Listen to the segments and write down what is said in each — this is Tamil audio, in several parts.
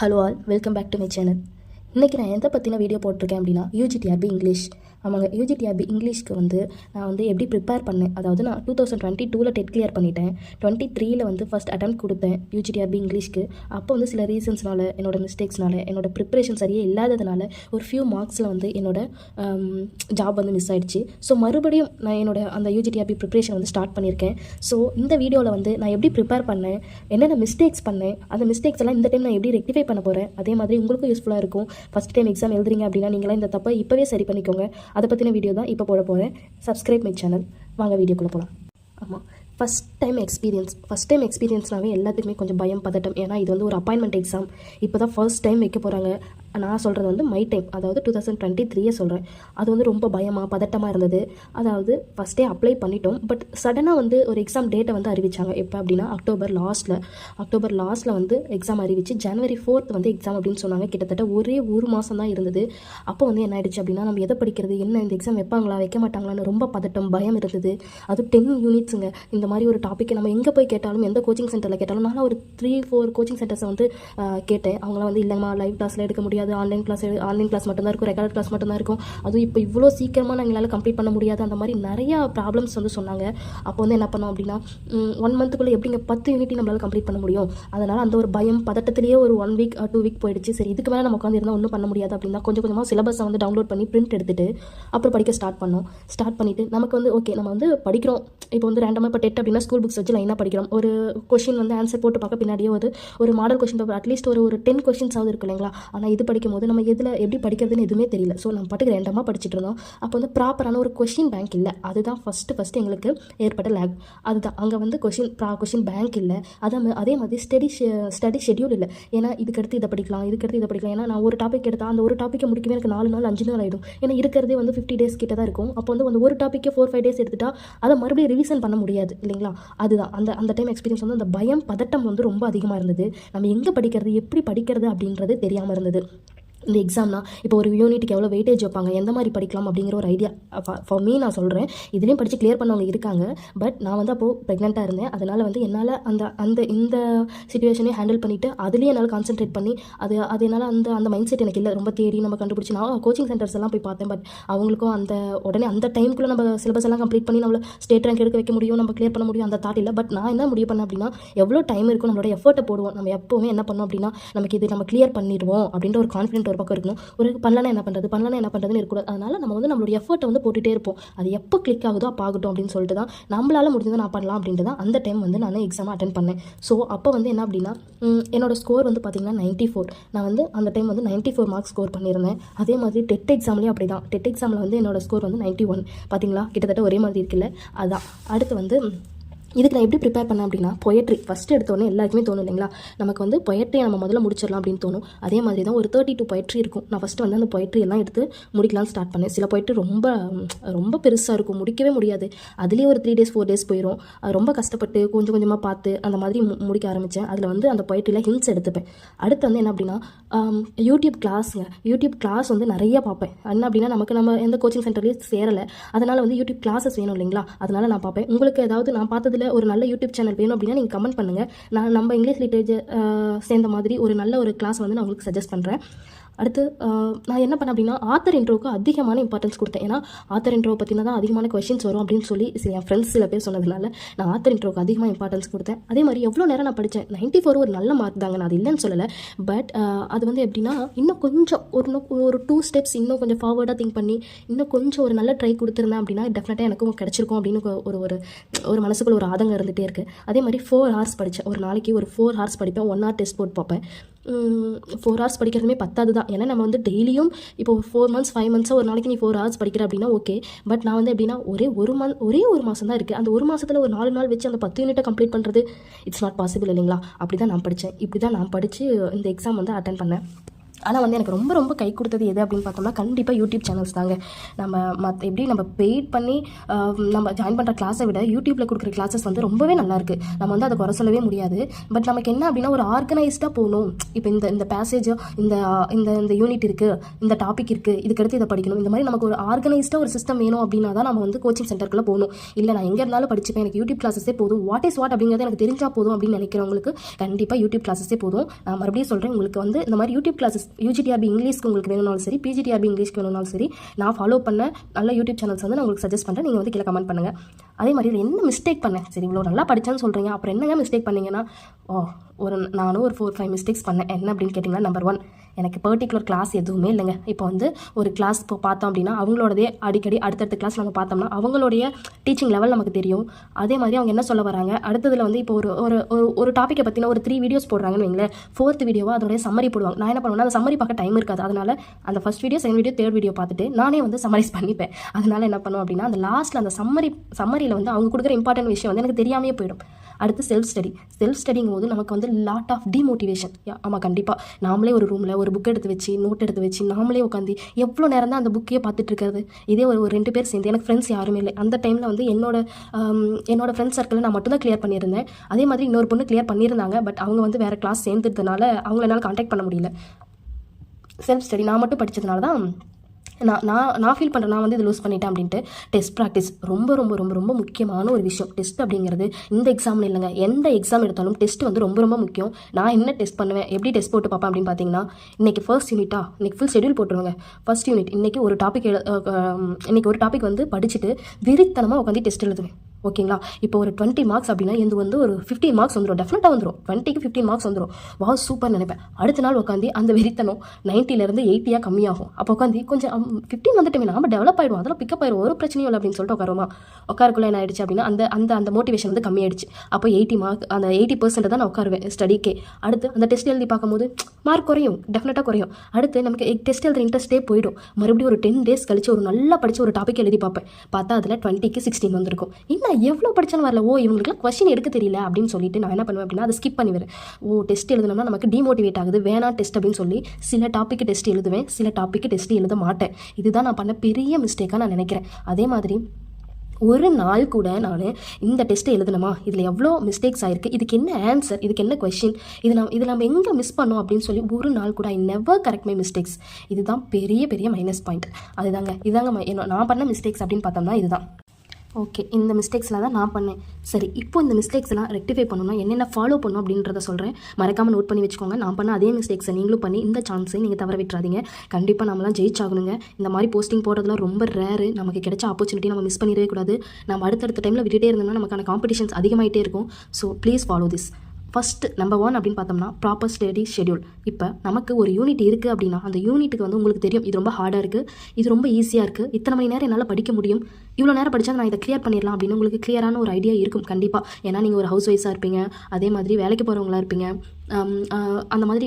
Hello all, welcome back to my channel. இன்றைக்கி நான் எதை பற்றின வீடியோ போட்டிருக்கேன் அப்படின்னா யூஜிடிஆர்பி இங்கிலீஷ். ஆமாங்க, யூஜிடிஆர்பி இங்கிலீஷ்க்கு நான் எப்படி ப்ரிப்பேர் பண்ணேன். அதாவது நான் 2022 டெட் கிளியர் பண்ணிட்டேன். 23 ஃபஸ்ட் அட்டெம்ப்ட் கொடுத்தேன் யூஜிடிஆர்பி இங்கிலீஷ்க்கு. அப்போ சில ரீசன்ஸ்னால, என்னோட மிஸ்டேக்ஸ்னால, என்னோட ப்ரிப்பரேஷன் சரியே இல்லாததுனால ஒரு ஃபியூ மார்க்ஸில் என்னோட ஜாப் மிஸ் ஆகிடுச்சு. ஸோ மறுபடியும் நான் என்னோட அந்த யூஜிடிஆர்பி ப்ரிப்பரேஷன் ஸ்டார்ட் பண்ணியிருக்கேன். ஸோ இந்த வீடியோவில் நான் எப்படி ப்ரிப்பேர் பண்ணேன், என்னென்ன மிஸ்டேக்ஸ் பண்ணேன், அந்த மிஸ்டேக்ஸ் எல்லாம் இந்த டைம் நான் எப்படி ரெக்டிஃபை பண்ண போகிறேன், அதே மாதிரி உங்களுக்கும் யூஸ்ஃபுல்லாக இருக்கும். ஃபஸ்ட் டைம் எக்ஸாம் எழுதுறீங்க அப்படின்னா நீங்களாம் இந்த தப்பை இப்போவே சரி பண்ணிக்கோங்க. அதை பற்றின வீடியோ தான் இப்போ போட போகிறேன். Subscribe my channel. வாங்க வீடியோக்குள்ளே போகலாம். ஆமாம், ஃபஸ்ட் டைம் எக்ஸ்பீரியன்ஸ்னாவே எல்லாத்துக்குமே கொஞ்சம் பயம், பதட்டம். ஏன்னா இது ஒரு அப்பாயின்மெண்ட் எக்ஸாம். இப்போ தான் ஃபர்ஸ்ட் டைம் வைக்க போகிறாங்க. நான் சொல்கிறது மை டைம், அதாவது 2023 சொல்கிறேன். அது ரொம்ப பயமாக, பதட்டமாக இருந்தது. அதாவது ஃபஸ்ட்டே அப்ளை பண்ணிட்டோம். பட் சடனாக ஒரு எக்ஸாம் டேட்டை அறிவிச்சாங்க. எப்போ அப்படின்னா அக்டோபர் லாஸ்ட்டில் எக்ஸாம் அறிவிச்சு January 4th எக்ஸாம் அப்படின்னு சொன்னாங்க. கிட்டத்தட்ட ஒரு மாதம் தான் இருந்தது. அப்போ என்ன ஆயிடுச்சு அப்படின்னா, நம்ம எதை படிக்கிறது, என்ன இந்த எக்ஸாம் வைப்பாங்களா வைக்க மாட்டாங்களான்னு ரொம்ப பதட்டம், பயம் இருந்தது. அது 10 யூனிட்ஸுங்க. இந்த மாதிரி ஒரு டாப்பிக்கை நம்ம எங்கே போய் கேட்டாலும், எந்த கோச்சிங் சென்டரில் கேட்டாலும், நான் ஒரு 3-4 கோச்சிங் சென்டர்ஸை கேட்டேன். அவங்களாம் இல்லைம்மா லைவ் கிளாஸில் எடுக்க முடியாது, ஆன்லைன் கிளாஸ் மட்டும்தான் இருக்கும், ரெக்கார்ட் கிளாஸ் மட்டும்தான் இருக்கும், அதுவும் இப்போ இவ்வளோ சீக்கிரமாக எங்களால் கம்ப்ளீட் பண்ண முடியாது, அந்த மாதிரி நிறையா ப்ராப்ளம்ஸ் சொன்னாங்க. அப்போ என்ன பண்ணோம் அப்படின்னா, 1 மந்த்துக்குள்ளே எப்படிங்க 10 யூனிட்டி நம்மளால் கம்ப்ளீட் பண்ண முடியும். அதனால் அந்த ஒரு பயம், பதட்டத்திலேயே ஒரு 1 வீக் 2 வீக் போயிடுச்சு. சரி, இதுக்கு மேலே நம்ம உட்காந்து இருந்தால் ஒன்றும் பண்ண முடியாது அப்படின்னா கொஞ்சம் கொஞ்சமாக சிலபஸை டவுன்லோட் பண்ணி பிரிண்ட் எடுத்துட்டு அப்புறம் படிக்க ஸ்டார்ட் பண்ணிவிட்டு நமக்கு ஓகே நம்ம படிக்கிறோம். இப்போ ரேண்டமாக இப்போ டெட் அப்படின்னா ஸ்கூல் புக்ஸ் வச்சு லைனாக படிக்கிறோம். ஒரு கொஷின் ஆன்சர் போட்டு பார்க்க பின்னாடியே ஒரு மாடல் கொஷின் பேப்பர் அட்லீஸ்ட் ஒரு 10 கொஷின்ஸாவது இருக்கு இல்லைங்களா. ஆனால் இது படிக்கும் போது நம்ம எதில் எப்படி படிக்கிறதுன்னு எதுவுமே தெரியல. ஸோ நம்ம பாட்டுக்கு ரேண்டமாக படிச்சுட்டு இருந்தோம். அப்போ ப்ராப்பரான ஒரு கொஷின் பேங்க் இல்லை. அதுதான் ஃபஸ்ட்டு எங்களுக்கு ஏற்பட்ட லேக். அதுதான் அங்கே கொஷின் பேங்க் இல்லை. அதே மாதிரி ஸ்டடி ஷெட்யூல் இல்லை. ஏன்னா இதுக்கடுத்து இதை படிக்கலாம். ஏன்னா நான் ஒரு டாபிக் எடுத்தால் அந்த ஒரு டாப்பிக்கை முடிக்கவே எனக்கு 4 நாள் 5 நாள் ஆகிடும். ஏன்னா இருக்கிறதே 50 டேஸ் கிட்ட தான் இருக்கும். அப்போ ஒரு டாப்பிக்கே 4-5 டேஸ் எடுத்துட்டா அதை மறுபடியும் ரிவிஷன் பண்ண முடியாது இல்லைங்களா. அதுதான் அந்த டைம் எக்ஸ்பீரியன்ஸ் அந்த பயம், பதட்டம் ரொம்ப அதிகமாக இருந்தது. நம்ம எங்கே படிக்கிறது, எப்படி படிக்கிறது அப்படின்றது தெரியாமல் இருந்தது. இந்த எக்ஸாம்னா இப்போ ஒரு யூனிட்டுக்கு எவ்வளோ வெயிட்டேஜ் வைப்பாங்க, எந்த மாதிரி படிக்கலாம் அப்படிங்கிற ஒரு ஐடியா ஃபார் மீ நான் சொல்கிறேன். இதுலேயும் படித்து கிளியர் பண்ணவங்க இருக்காங்க. பட் நான் அப்போது ப்ரெக்னெண்ட்டாக இருந்தேன். அதனால் என்னால் இந்த சுச்சுவேஷனே ஹேண்டில் பண்ணிவிட்டு அதுலேயே என்னால் கான்சென்ட்ரேட் பண்ணி அது என்னால் அந்த மைண்ட் செட் எனக்கு இல்லை. ரொம்ப தேடி நம்ம கண்டுபிடிச்சி நான் கோச்சிங் சென்டர்ஸ் எல்லாம் போய் பார்த்தேன். பட் அவங்களுக்கும் உடனே அந்த டைமுக்குள்ளே நம்ம சிலபஸ் எல்லாம் கம்ப்ளீட் பண்ணி நம்மளை ஸ்டேட் ரேங்க் எடுக்க வைக்க முடியும், நம்ம கிளியர் பண்ண முடியும், அந்த தாட் இல்லை. பட் நான் என்ன முடிவு பண்ணேன் அப்படின்னா, எவ்வளோ டைம் இருக்கும், நம்மளோட எஃபர்ட்டை போடுவோம். நம்ம எப்போவுமே என்ன பண்ணோம் அப்படின்னா, நமக்கு இது நம்ம கிளியர் பண்ணிடுவோம் அப்படின்ற ஒரு கான்ஃபிடென்ட் ஒரு பக்கம் இருக்கணும். ஒரு பண்ணலன்னா என்ன பண்ணுறதுன்னு இருக்கக்கூடாது. அதனால் நம்ம நம்மளுடைய எஃபர்ட்டை போட்டுகிட்டே இருப்போம். அது எப்போ கிளிக் ஆகுதோ அப்போ ஆகட்டும் அப்படின்னு சொல்லிட்டு தான் நம்மளால் முடிஞ்சதை நான் பண்ணலாம் அப்படின்ட்டு தான் அந்த டைம் நான் எக்ஸாம் அட்டென்ட் பண்ணேன். ஸோ அப்போ என்ன அப்படின்னா, என்னோட ஸ்கோர் பார்த்தீங்கன்னா 94. நான் அந்த டைம் 94 மார்க்ஸ் ஸ்கோர் பண்ணியிருந்தேன். அதே மாதிரி டெட் எக்ஸாம்லேயும் அப்படி தான். டெட் எக்ஸாமில் என்னோட ஸ்கோர் 91. பார்த்தீங்களா, கிட்டத்தட்ட ஒரே மாதிரி இருக்குல்ல. அதான் அடுத்து இதுக்கு நான் எப்படி ப்ரிப்பேர் பண்ணேன் அப்படின்னா, பொயட்ரி ஃபஸ்ட்டு எடுத்தோடனே எல்லாருக்குமே தோணும் இல்லைங்களா, நமக்கு பொயட்ரி நம்ம முதல்ல முடிச்சிடலாம் அப்படின்னு தோணும். அதே மாதிரி தான் ஒரு 32 பொயட்ரி இருக்கும். நான் ஃபஸ்ட்டு அந்த பொயட்ரி எல்லாம் எடுத்து முடிக்கலாம்னு ஸ்டார்ட் பண்ணேன். சில பொயட்ரி ரொம்ப ரொம்ப பெருசாக இருக்கும், முடிக்கவே முடியாது. அதுலேயே ஒரு 3 days 4 days போயிடும். அது ரொம்ப கஷ்டப்பட்டு கொஞ்சம் கொஞ்சமாக பார்த்து அந்த மாதிரி முடிக்க ஆரம்பித்தேன். அதில் அந்த பொயட்ரியில் ஹிண்ட்ஸ் எடுத்துப்பேன். அடுத்து என்ன அப்படின்னா, யூடியூப் கிளாஸ் நிறைய பார்ப்பேன். என்ன அப்படின்னா, நம்ம எந்த கோச்சிங் சென்டர்லேயும் சேரலை. அதனால் யூடியூப் கிளாஸஸ் வேணும் இல்லைங்களா, அதனால் நான் பார்ப்பேன். உங்களுக்கு ஏதாவது நான் பார்த்ததில் ஒரு நல்ல யூடியூப் சேனல் வேணும் அப்படின்னா நீங்கள் கமெண்ட் பண்ணுங்கள். நம்ம இங்கிலீஷ் லிட்ரேச்சர் சேர்ந்த மாதிரி ஒரு நல்ல ஒரு கிளாஸ் நான் உங்களுக்கு சஜஸ்ட் பண்ணுறேன். அடுத்து நான் என்ன பண்ணேன் அப்படின்னா, ஆத்தர் இன்ட்ரோவுக்கு அதிகமான இம்பார்ட்டன்ஸ் கொடுத்தேன். ஏன்னா ஆத்தர் இன்ட்ரோவை பற்றினா தான் அதிகமான கொஸ்டின்ஸ் வரும் அப்படின்னு சொல்லி என் ஃப்ரெண்ட்ஸ் சில பேர் சொன்னதுனால நான் ஆத்தர் இன்ட்ரோவுக்கு அதிகமாக இம்பார்ட்டன்ஸ் கொடுத்தேன். அதே மாதிரி எவ்வளோ நேரம் நான் படித்தேன், 94 ஒரு நல்ல மார்க் தாங்க, நான் அது இல்லைன்னு சொல்லலை. பட் அது எப்படின்னா, இன்னும் கொஞ்சம் ஒரு 2 steps இன்னும் கொஞ்சம் ஃபார்வர்டாக திங்க் பண்ணி இன்னும் கொஞ்சம் ஒரு நல்ல ட்ரை கொடுத்துருந்தேன் அப்படின்னா டெஃபினட்டாக எனக்கும் கிடச்சிருக்கும் அப்படின்னு ஒரு மனசுக்குள்ள ஒரு ஆதங்கம் இருந்துகிட்டே இருக்குது. அதே மாதிரி 4 hours படித்தேன். ஒரு நாளைக்கு ஒரு 4 hours படிப்பேன். 1 hour டெஸ்ட் போட்டு பார்ப்பேன். 4 hours படிக்கிறதுமே பத்தாது தான். ஏன்னா நம்ம டெய்லியும் இப்போ 4 months 5 months ஒரு நாளைக்கு நீ 4 hours படிக்கிற அப்படின்னா ஓகே. பட் நான் எப்படின்னா ஒரே ஒரு மாதம் தான் இருக்குது. அந்த ஒரு மாதத்தில் ஒரு 4 நாள் வச்சு அந்த 10 யூனிட்டை கம்ப்ளீட் பண்ணுறது இட்ஸ் நாட் பாசிபிள் இல்லைங்களா. அப்படி தான் நான் படித்தேன். இப்படி தான் நான் படித்து இந்த எக்ஸாம் அட்டன் பண்ணேன். ஆனால் வந்து எனக்கு ரொம்ப ரொம்ப கை கொடுத்தது எது அப்படின்னு பார்த்தோம்னா கண்டிப்பாக யூடியூப் சேனல்ஸ் தாங்க. நம்ம எப்படி நம்ம பெய்ட் பண்ணி நம்ம ஜாயின் பண்ணுற கிளாஸை விட யூடியூப்பில் கொடுக்குற கிளாஸஸ் வந்து ரொம்பவே நல்லாயிருக்கு. நம்ம வந்து அதை குறை சொல்லவே முடியாது. பட் நமக்கு என்ன அப்படின்னா ஒரு ஆர்கனைஸ்டாக போகணும். இப்போ இந்த பேசேஜ் இந்த இந்த இந்த யூனிட் இருக்குது, இந்த டாபிக் இருக்குது, இதுக்கடுத்து இதை படிக்கணும், இந்த மாதிரி நமக்கு ஒரு ஆர்கனைஸ்டாக ஒரு சிஸ்டம் வேணும் அப்படின்னா தான் நம்ம வந்து கோச்சிங் சென்டருக்குள்ளே போகணும். இல்லை நான் எங்கே இருந்தாலும் படிச்சுப்பேன், எனக்கு யூடியூப் கிளாஸஸே போதும், வாட் இஸ் வாட் அப்படிங்கிறது எனக்கு தெரிஞ்சால் போதும் அப்படின்னு நினைக்கிறவங்களுக்கு கண்டிப்பாக யூடியூப் கிளாஸஸே போதும். நான் மறுபடியும் சொல்கிறேன், உங்களுக்கு வந்து இந்த மாதிரி யூடியூப் கிளாஸஸ் யூஜிடிஆர்பி இங்கிலீஷ்க்கு உங்களுக்கு வேணும்னாலும் சரி, பிஜிடிஆர்பி இங்கிலீஷ்க்கு வேணும்னாலும் சரி, நான் ஃபாலோ பண்ண நல்ல யூடியூப் சேனல்ஸ் வந்து நான் உங்களுக்கு சஜஸ்ட் பண்ணுறேன். நீங்கள் வந்து கீழே கமெண்ட் பண்ணுங்கள். அதே மாதிரி என்ன மிஸ்டேக் பண்ணேன், சரி இவ்வளோ நல்லா படித்தேன்னு சொல்கிறீங்க, அப்புறம் என்னங்க மிஸ்டேக் பண்ணீங்கன்னா, நானும் ஒரு 4-5 மிஸ்டேக்ஸ் பண்ணேன். என்ன அப்படின்னு கேட்டிங்கன்னா, நம்பர் 1, எனக்கு பர்டிகுலர் கிளாஸ் எதுவுமே இல்லைங்க. இப்போ வந்து ஒரு கிளாஸ் இப்போ பார்த்தோம் அப்படின்னா அவங்களோடதே அடிக்கடி அடுத்தடுத்த கிளாஸ் நம்ம பார்த்தோம்னா அவங்களுடைய டீச்சிங் லெவல் நமக்கு தெரியும். அதே மாதிரி அவங்க என்ன சொல்ல வராங்க, அடுத்ததில் வந்து இப்போ ஒரு டாப்பிக்கை பற்றின ஒரு 3 வீடியோஸ் போடுறாங்கன்னு வைங்களேன், 4th வீடியோவாக அதோடைய சம்மரி போடுவாங்க. நான் என்ன பண்ணுவேன்னா, அந்த சம்மரி பார்க்க டைம் இருக்காது. அதனால் அந்த first video, second video, third video பார்த்துட்டு நானே வந்து சம்மரைஸ் பண்ணிப்பேன். அதனால் என்ன பண்ணுவோம் அப்படின்னா, அந்த லாஸ்ட்டில் அந்த சம்மரியில் வந்து அவங்க கொடுக்குற இம்பார்ட்டன்ட் விஷயம் வந்து எனக்கு தெரியாமே போயிடும். அடுத்து செல்ஃப் ஸ்டடிங்கும் போது நமக்கு வந்து லாட் ஆஃப் டிமோட்டிவேஷன். ஆமாம், கண்டிப்பாக நாமளே ஒரு ரூமில் ஒரு புக் எடுத்து வச்சு, நோட் எடுத்து வச்சு, நாமளே உட்காந்து எவ்வளோ நேரம் தான் அந்த புக்கையே பார்த்துட்டு இருக்கிறது. இதே ஒரு 2 பேர் சேர்ந்து, எனக்கு ஃப்ரெண்ட்ஸ் யாருமே இல்லை அந்த டைமில் வந்து என்னோட ஃப்ரெண்ட்ஸ் சர்க்கிளில் நான் மட்டும் தான் கிளியர் பண்ணியிருந்தேன். அதே மாதிரி இன்னொரு பொண்ணு கிளியர் பண்ணியிருந்தாங்க. பட் அவங்க வந்து வேறு கிளாஸ் சேர்ந்ததுனால அவங்கள என்னால் கான்டாக்ட் பண்ண முடியல. செல்ஃப் ஸ்டடி நான் மட்டும் படித்ததுனால தான் நான் ஃபீல் பண்ணுறேன், நான் வந்து இது லூஸ் பண்ணிட்டேன் அப்படின்ட்டு. டெஸ்ட் ப்ராக்டிஸ் ரொம்ப ரொம்ப ரொம்ப ரொம்ப முக்கியமான ஒரு விஷயம். டெஸ்ட் அப்படிங்கிறது இந்த எக்ஸாம்னு இல்லைங்க, எந்த எக்ஸாம் எடுத்தாலும் டெஸ்ட் வந்து ரொம்ப ரொம்ப முக்கியம். நான் என்ன டெஸ்ட் பண்ணுவேன், எப்படி டெஸ்ட் போட்டு பார்ப்பேன் அப்படின்னு பார்த்தீங்கன்னா, இன்றைக்கி ஃபர்ஸ்ட் யூனிட்டா, இன்றைக்கி ஃபுல் ஷெடியூல் போட்டுருவாங்க. ஃபர்ஸ்ட் யூனிட் இன்றைக்கி ஒரு டாபிக் வந்து படிச்சுட்டு விரித்தனமாக உட்காந்து டெஸ்ட் எழுதுவேன். ஓகேங்களா? இப்போ ஒரு 20 மார்க்ஸ் அப்படின்னா இது வந்து ஒரு 15 மார்க்ஸ் வந்துடும், டெஃபினட்டாக வந்துடும். 20க்கு 15 மார்க்ஸ் வந்துடும். சூப்பர் நினைப்பேன். அடுத்த நாள் உட்காந்து அந்த வெறித்தனம் 90லேருந்து 80 கம்மியாகும். அப்போ உட்காந்து கொஞ்சம் 15 வந்துட்டுமே நாம டெவலப் ஆகிடும், அதெல்லாம் பிக்கப் ஆயிடும், ஒரு பிரச்சனையும் இல்லை அப்படின்னு சொல்லிட்டு உட்காருக்குள்ள என்ன ஆயிடுச்சு அப்படின்னா அந்த மோட்டிவேஷன் வந்து கம்மியாயிடுச்சு. அப்போ 80 மார்க், அந்த 80% தான் நான் உட்காருவேன் ஸ்டடிக்கே. அடுத்து அந்த டெஸ்ட் எழுதி பார்க்கும்போது மார்க் குறையும், டெஃபினட்டாக குறையும். அடுத்து நமக்கு டெஸ்ட் எழுதுற இன்ட்ரெஸ்ட்டே போயிடும். மறுபடியும் ஒரு 10 days கழிச்சு ஒரு நல்லா படித்து ஒரு டாபிக் எழுதி பார்ப்பேன். பார்த்தா அதில் 20க்கு 16 வந்திருக்கும். இன்னும் எவ்வளோ படித்தாலும் வரல, இவங்களுக்குலாம் கொஸ்டின் எடுக்க தெரியல அப்படின்னு சொல்லிட்டு நான் என்ன பண்ணுவேன் அப்படின்னா, அதை ஸ்கிப் பண்ணிடுவேன். டெஸ்ட் எழுதுனோம்னா நமக்கு டிமோட்டிவேட் ஆகுது, வேணாம் டெஸ்ட் அப்படின்னு சொல்லி சில டாப்பிக்கு டெஸ்ட் எழுதுவேன், சில டாப்பிக்கு டெஸ்ட் எழுத மாட்டேன். இதுதான் நான் பண்ண பெரிய மிஸ்டேக்காக நான் நினைக்கிறேன். அதே மாதிரி ஒரு நாள் கூட நான் இந்த டெஸ்ட்டை எழுதணுமா, இதில் எவ்வளோ மிஸ்டேக்ஸ் ஆகிருக்கு, இதுக்கு என்ன ஆன்சர், இதுக்கு என்ன கொஸ்டின், இது நம்ம எங்கே மிஸ் பண்ணோம் அப்படின்னு சொல்லி ஒரு நாள் கூட I never correct my mistakes. இதுதான் பெரிய மைனஸ் பாயிண்ட். இதாங்க நான் பண்ண மிஸ்டேக்ஸ் அப்படின்னு பார்த்தோம்னா இதுதான். ஓகே, இந்த மிஸ்டேக்ஸில் தான் நான் பண்ணேன். சரி, இப்போ இந்த மிஸ்டேக்ஸ்லாம் ரெக்டிஃபை பண்ணணும்னா என்னென்ன ஃபாலோ பண்ணணும் அப்படின்றத சொல்கிறேன். மறக்காமல் நோட் பண்ணி வச்சுக்கோங்க. நான் பண்ண அதே மிஸ்டேக்ஸை நீங்களும் பண்ணி இந்த சான்ஸை நீங்கள் தவற விட்டுறாதீங்க. கண்டிப்பாக நம்மளாம் ஜெயிச்சாகணுங்க. இந்த மாதிரி போஸ்டிங் போடுறதுலாம் ரொம்ப ரேரு. நமக்கு கிடைச்ச ஆப்பர்ச்சுனிட்டி நம்ம மிஸ் பண்ணிடவே கூடாது. நம்ம அடுத்தடுத்த டைமில் விட்டுட்டே இருந்தோம்னா நமக்கான காம்படிஷன்ஸ் அதிகமாகிட்டே இருக்கும். So please follow this. First number 1 அப்படின்னு பார்த்தோம்னா ப்ராப்பர் ஸ்டடி ஷெடியூல். இப்போ நமக்கு ஒரு யூனிட் இருக்குது அப்படின்னா அந்த யூனிட்டுக்கு வந்து உங்களுக்கு தெரியும் இது ரொம்ப ஹார்டாக இருக்குது, இது ரொம்ப ஈஸியாக இருக்குது, இத்தனை மணி நேரம் என்னால் படிக்க முடியும், இவ்வளோ நேரம் படித்தா நான் இதை கிளியர் பண்ணிடலாம் அப்படின்னு உங்களுக்கு கிளியரான ஒரு ஐடியா இருக்கும் கண்டிப்பாக. ஏன்னா நீங்கள் ஒரு ஹவுஸ் ஒய்ஃபாக இருப்பீங்க, அதே மாதிரி வேலைக்கு போகிறவங்களா இருப்பீங்க. அந்த மாதிரி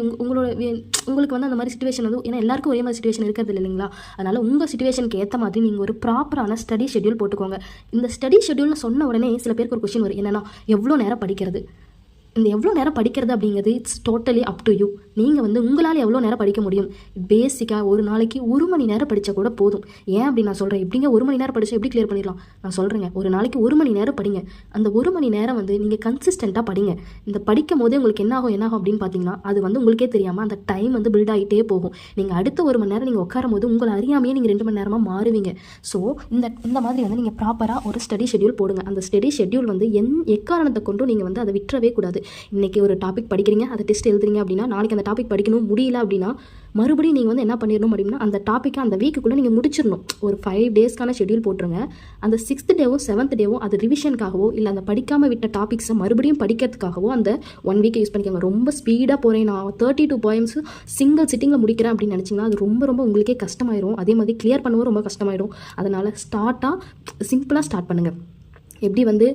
உங்களுக்கு வந்து அந்த மாதிரி சிச்சுவேஷன் வந்து, ஏன்னா எல்லாருக்கும் ஒரே மாதிரி சிச்சுவேஷன் இருக்கிறது இல்லைங்களா? அதனால் உங்கள் சிச்சுவேஷனுக்கு ஏற்ற மாதிரி நீங்கள் ஒரு ப்ராப்பரான ஸ்டடி ஷெடியூல் போட்டுக்கோங்க. இந்த ஸ்டடி ஷெடியூல்னு சொன்ன உடனே சில பேருக்கு ஒரு கொஸ்டின் வரும், என்னென்னா எவ்வளோ நேரம் படிக்கிறது. இந்த எவ்வளோ நேரம் படிக்கிறது அப்படிங்கிறது it's totally up to you. நீங்கள் வந்து உங்களால் எவ்வளோ நேரம் படிக்க முடியும். பேசிக்காக ஒரு நாளைக்கு 1 மணி நேரம் படித்தா கூட போதும். ஏன் அப்படி நான் சொல்கிறேன், எப்படிங்க 1 மணி நேரம் படித்தா எப்படி கிளியர் பண்ணிடலாம்? நான் சொல்கிறேங்க, ஒரு நாளைக்கு 1 மணி நேரம் படிங்க. அந்த 1 மணி நேரம் வந்து நீங்கள் கன்சிஸ்டண்ட்டாக படிங்க. இந்த படிக்கும் போதே உங்களுக்கு என்ன ஆகும் அப்படின்னு பார்த்தீங்கன்னா, அது வந்து உங்களுக்கே தெரியாமல் அந்த டைம் வந்து பில்ட் ஆகிட்டே போகும். நீங்கள் அடுத்த 1 மணி நேரம் நீங்கள் உட்காரும் போது உங்களை அறியாமையே நீங்கள் 2 மணி நேரமாக மாறுவீங்க. ஸோ இந்த மாதிரி வந்து நீங்கள் ப்ராப்பராக ஒரு ஸ்டடி ஷெடியூல் போடுங்க. அந்த ஸ்டடி ஷெடியூல் வந்து எக்காரணத்தை கொண்டும் நீங்கள் வந்து அதை விட்டுறவே கூடாது. இன்றைக்கி ஒரு டாபிக் படிக்கிறீங்க, அதை டெஸ்ட் எழுதுறீங்க அப்படின்னா, நாளைக்கு அந்த டாபிக் படிக்கணும் முடியல அப்படின்னா மறுபடியும் நீங்கள் வந்து என்ன பண்ணிடணும் அப்படின்னா, அந்த டாப்பிக்கை அந்த வீக்குள்ளே நீங்கள் முடிச்சிடணும். ஒரு 5 டேஸ்க்கான ஷெடியூல் போட்டுருங்க. அந்த 6th டேவோ 7th டேவோ அது ரிவிஷனுக்காகவோ இல்லை அந்த படிக்காமல் விட்ட டாபிக்ஸை மறுபடியும் படிக்கிறதுக்காகவோ அந்த 1 வீக்கை யூஸ் பண்ணிக்கோங்க. ரொம்ப ஸ்பீடாக போகிறேன், நான் 32 poems சிங்கிள் சிட்டிங்கில் முடிக்கிறேன் அப்படின்னு நினச்சிங்கன்னா அது ரொம்ப ரொம்ப உங்களுக்கே கஷ்டமாயிரும். அதே மாதிரி கிளியர் பண்ணவும் ரொம்ப கஷ்டமாயிடும். அதனால் சிம்பிளாக ஸ்டார்ட் பண்ணுங்கள். எப்படி வந்து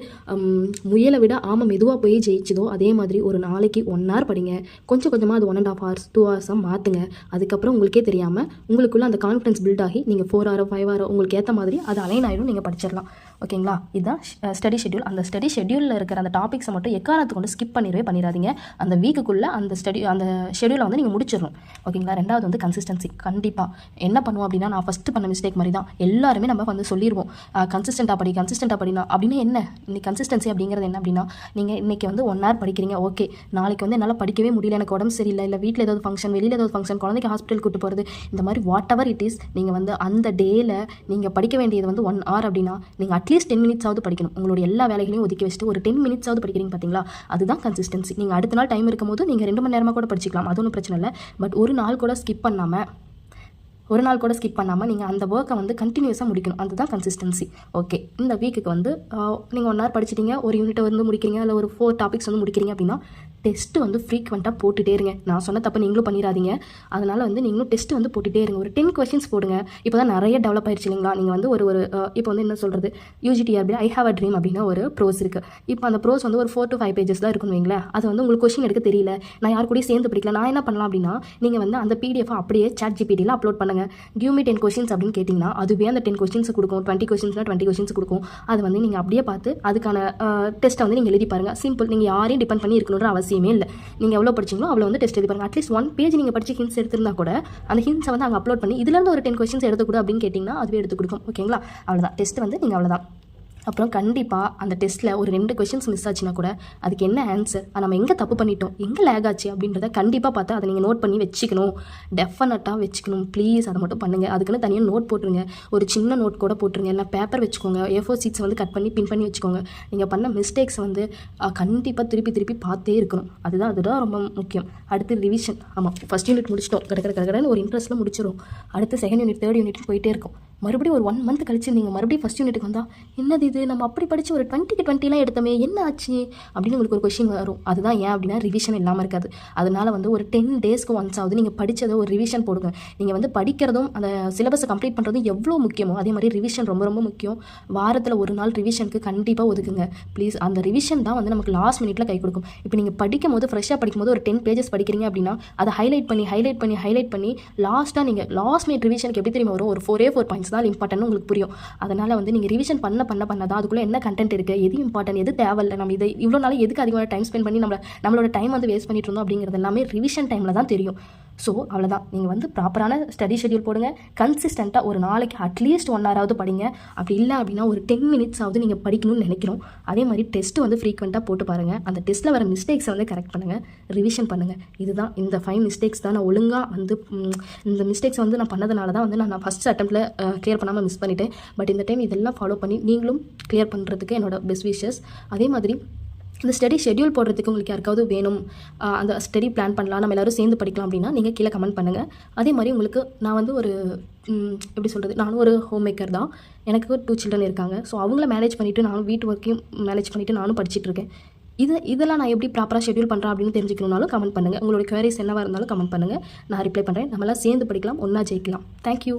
முயலை விட ஆமாம் மெதுவாக போய் ஜெயிச்சதோ அதே மாதிரி ஒரு நாளைக்கு 1 hour படிங்க. கொஞ்சம் கொஞ்சமாக அது 1.5 hours 2 hours மாற்றுங்க. அதுக்கப்புறம் உங்களுக்கே தெரியாமல் உங்களுக்குள்ள அந்த கான்ஃபிடன்ஸ் பில்ட் ஆகி நீங்கள் 4 hour 5 hour உங்களுக்கு ஏற்ற மாதிரி அது அலைன் ஆகிடும், நீங்கள் படிச்சிடலாம். ஓகேங்களா? இதுதான் ஸ்டடி ஷெட்யூல். அந்த ஸ்டடி ஷெட்யூலில் இருக்கிற அந்த டாபிக்ஸை மட்டும் எக்காரணத்தை கொண்டு ஸ்கிப் பண்ணிடாதீங்க. அந்த வீக்குக்குள்ளே அந்த ஷெட்யூலை வந்து நீங்கள் முடிச்சிடணும். ஓகேங்களா? ரெண்டாவது வந்து கன்சிஸ்டன்சி. கண்டிப்பாக என்ன பண்ணுவோம் அப்படின்னா, நான் ஃபஸ்ட்டு பண்ண மிஸ்டேக் மாதிரி தான் எல்லாருமே நம்ம வந்து சொல்லிடுவோம், கன்சிஸ்டண்ட்டாக படினா அப்படின்னு. என்ன இன்னைக்கு கன்சிஸ்டன்சி அப்படிங்கிறது என்ன அப்படின்னா, நீங்கள் இன்றைக்கி வந்து 1 hour படிக்கிறீங்க, ஓகே. நாளைக்கு வந்து என்னால் படிக்கவே முடியல, எனக்கு உடம்பு சரியில்லை, இல்லை வீட்டில் ஏதாவது ஃபங்க்ஷன், வெளியில் ஏதாவது ஃபங்க்ஷன், குழந்தைக்கு ஹாஸ்பிட்டல் கூட்டு போகிறது, இந்த மாதிரி வாட் எவர் இட் இஸ், நீங்கள் வந்து அந்த டேயில் நீங்கள் படிக்க வேண்டியது வந்து 1 hour அப்படின்னா நீங்கள் அட்லீஸ்ட் 10 minutes படிக்கணும். உங்களுடைய எல்லா வேலைகளையும் ஒதுக்கி வச்சுட்டு ஒரு 10 minutes படிக்கிறீங்க பார்த்தீங்களா? அதுதான் கன்சிஸ்டன்சி. நீங்கள் அடுத்த நாள் டைம் இருக்கும் போது நீங்கள் 2 மணி நேரமாக கூட படிச்சிக்கலாம், அது ஒன்றும் பிரச்சனை இல்லை. பட் ஒரு நாள் கூட ஸ்கிப் பண்ணாமல் நீங்கள் அந்த ஒர்க்கை வந்து கண்டினியூஸாக முடிக்கணும். அதுதான் கன்சிஸ்டன்சி. ஓகே, இந்த வீக்குக்கு வந்து நீங்கள் 1 hour படிச்சிட்டிங்க, ஒரு யூனிட்டை வந்து முடிக்கிறீங்க, இல்லை ஒரு 4 topics வந்து முடிக்கிறீங்க அப்படின்னா டெஸ்ட்டு வந்து ஃப்ரீக்வெண்ட்டாக போட்டுகிட்டே இருங்க. நான் சொன்ன தப்பு நீங்களும் பண்ணிடாதீங்க. அதனால் வந்து நீங்களும் டெஸ்ட்டு வந்து போட்டுகிட்டே இருங்க. ஒரு 10 questions போடுங்க. இப்போ தான் நிறைய டெவலப் ஆயிடுச்சு இல்லைங்களா? நீங்கள் வந்து ஒரு இப்போ வந்து என்ன சொல்கிறது, UGTRB I have a dream அப்படின்னா ஒரு ப்ரோஸ் இருக்குது. இப்போ அந்த ப்ரோஸ் வந்து ஒரு 4 to 5 pages தான் இருக்குன்னு வைங்களேன். அது வந்து உங்களுக்கு கொஸ்டின் எடுக்க தெரியல, நான் யார் கூடயும் சேர்ந்து படிக்கல, நான் என்ன பண்ணலாம் அப்படின்னா, நீங்கள் வந்து அந்த PDF அப்படியே ChatGPTயில் அப்லோட் பண்ணுங்கள். கிவ் மீ 10 questions அப்படின்னு கேட்டிங்கன்னா அதுவே அந்த 10 questions கொடுக்கும். 20 questionsனா 20 questions கொடுக்கும். அது வந்து நீங்கள் அப்படியே பார்த்து அதுக்கான டெஸ்ட்டை வந்து நீங்கள் எழுதி பாருங்கள். சிம்பிள். நீங்கள் யாரையும் டிபெண்ட் பண்ணி இருக்கணுன்ற அவசியமே இல்லை. நீங்கள் எவ்வளோ படிச்சிங்களோ அவ்வளோ வந்து டெஸ்ட் எழுதி பாருங்கள். அட்லீஸ்ட் 1 page நீங்கள் படிச்சு ஹிண்ட்ஸ் எடுத்திருந்தா கூட அந்த ஹிண்ட்ஸை வந்து அங்கே அப்லோட் பண்ணி இதுலேருந்து ஒரு 10 questions எடுத்துக்கூட அப்படின்னு கேட்டிங்கன்னா அதுவே எடுத்து கொடுக்கும். ஓகேங்களா? அவ்வளோதான். டெஸ்ட் வந்து நீங்கள் அவ்வளோதான். அப்புறம் கண்டிப்பாக அந்த டெஸ்ட்டில் ஒரு 2 questions மிஸ் ஆச்சுன்னா கூட அதுக்கு என்ன ஆன்சர், நம்ம எங்கே தப்பு பண்ணிட்டோம், எங்கே லேக் ஆச்சு அப்படின்றத கண்டிப்பாக பார்த்து அதை நீங்கள் நோட் பண்ணி வச்சுக்கணும். டெஃபினட்டாக வச்சுக்கணும். ப்ளீஸ் அதை மட்டும் பண்ணுங்கள். அதுக்குன்னு தனியாக நோட் போட்டுருங்க. ஒரு சின்ன நோட் கூட போட்டுருங்க. இல்லை பேப்பர் வச்சுக்கோங்க. A4 sheets வந்து கட் பண்ணி பின் பண்ணி வச்சுக்கோங்க. நீங்கள் பண்ண மிஸ்டேக்ஸ் வந்து கண்டிப்பாக திருப்பி பார்த்தே இருக்கணும். அதுதான் ரொம்ப முக்கியம். அடுத்து ரிவிஷன். ஆமாம், ஃபஸ்ட் யூனிட் முடிச்சிட்டோம், கடற்கடன்னு ஒரு இன்ட்ரெஸ்ட்டில் முடிச்சிடும். அடுத்து செகண்ட் யூனிட், தேர்ட் யூனிட் போயிட்டே இருக்கும். மறுபடியும் ஒரு 1 month கழிச்சு நீங்கள் மறுபடியும் ஃபஸ்ட் யூனிட்டுக்கு வந்தால் என்னது இது, நம்ம அப்படி படித்து ஒரு 20க்கு 20 எடுத்தோமே, என்ன ஆச்சு அப்படின்னு உங்களுக்கு ஒரு கொஸ்டின் வரும். அதுதான் ஏன் அப்படின்னா ரிவிஷன் இல்லாமல் இருக்காது. அதனால் வந்து ஒரு 10 daysக்கு ஒன்ஸ் ஆகுது நீங்கள் படித்ததை ஒரு ரிவிஷன் போடுங்க. நீங்கள் வந்து படிக்கிறதும் அந்த சிலபஸை கம்ப்ளீட் பண்ணுறதும் எவ்வளோ முக்கியமோ அதே மாதிரி ரிவிஷன் ரொம்ப முக்கியம். வாரத்தில் ஒரு நாள் ரிவிஷனுக்கு கண்டிப்பாக ஒதுக்குங்க ப்ளீஸ். அந்த ரிவிஷன் தான் வந்து நமக்கு லாஸ்ட் மினிட்ல கை கொடுக்கும். இப்போ நீங்கள் படிக்கும் போது ஃப்ரெஷ்ஷாக படிக்கும் போது ஒரு 10 pages படிக்கிறீங்க அப்படின்னா அதை ஹைலைட் பண்ணி லாஸ்ட்டாக நீங்கள் லாஸ்ட் மினிட் ரிவிஷனுக்கு எப்படி தெரியுமா வரும், ஒரு 4 points தான் இம்பார்ட்டன் உங்களுக்கு புரியும். அதனால் வந்து நீங்கள் ரிவிஷன் பண்ணதான் அதுக்குள்ளே என்ன கண்டென்ட் இருக்குது, எது இம்பார்ட்டன், எது தேவையில்லை, நம்ம இதை இவ்வளோ நாள் எதுக்கு அதிகமாக டைம் ஸ்பெண்ட் பண்ணி நம்மளோட டைம் வந்து வேஸ்ட் பண்ணிட்டு இருந்தோம் அப்படிங்கிறது எல்லாமே ரிவிஷன் டைமில் தான் தெரியும். ஸோ அவ்வளோதான். நீங்கள் வந்து ப்ராப்பரான ஸ்டடி ஷெட்யூல் போடுங்க. கன்சிஸ்டண்ட்டாக ஒரு நாளைக்கு அட்லீஸ்ட் 1 hour படிங்க. அப்படி இல்லை அப்படின்னா ஒரு 10 minutes நீங்கள் படிக்கணும்னு நினைக்கிறோம். அதே மாதிரி டெஸ்ட்டு வந்து ஃப்ரீக்வெண்ட்டாக போட்டு பாருங்கள். அந்த டெஸ்ட்டில் வர மிஸ்டேக்ஸை வந்து கரெக்ட் பண்ணுங்கள், ரிவிஷன் பண்ணுங்கள். இதுதான் இந்த 5 mistakes தான் நான் ஒழுங்காக வந்து இந்த மிஸ்டேக்ஸ் வந்து நான் பண்ணதுனால தான் வந்து நான் ஃபஸ்ட் அட்டெம்ப்டில் கிளியர் பண்ணாமல் மிஸ் பண்ணிட்டேன். பட் இந்த டைம் இதெல்லாம் ஃபாலோ பண்ணி நீங்களும் கிளியர் பண்ணுறதுக்கு என்னோட பெஸ்ட் விஷஸ். அதே மாதிரி இந்த ஸ்டடி ஷெட்யூல் போடுறதுக்கு உங்களுக்கு யாருக்காவது வேணும், அந்த ஸ்டடி பிளான் பண்ணலாம், நம்ம எல்லோரும் சேர்ந்து படிக்கலாம் அப்படின்னா நீங்கள் கீழே கமெண்ட் பண்ணுங்கள். அதே மாதிரி உங்களுக்கு நான் வந்து ஒரு எப்படி சொல்கிறது, நானும் ஒரு ஹோம் மேக்கர் தான். எனக்கு 2 children இருக்காங்க. ஸோ அவங்கள மேனேஜ் பண்ணிவிட்டு நானும் வீட்டு ஒர்க்கையும் மேனேஜ் பண்ணிவிட்டு நானும் படிச்சுட்ருக்கேன். இதெல்லாம் நான் எப்படி ப்ராப்பராக ஷெட்யூல் பண்ணுறேன் அப்படின்னு தெரிஞ்சுக்கணுன்னாலும் கமெண்ட் பண்ணுங்கள். உங்களோட குவரிஸ் என்னவாக இருந்தாலும் கமெண்ட் பண்ணுங்கள், நான் ரிப்ளை பண்ணுறேன். நம்மளாம் சேர்ந்து படிக்கலாம், ஒன்றா ஜெயிக்கலாம். தேங்க்யூ.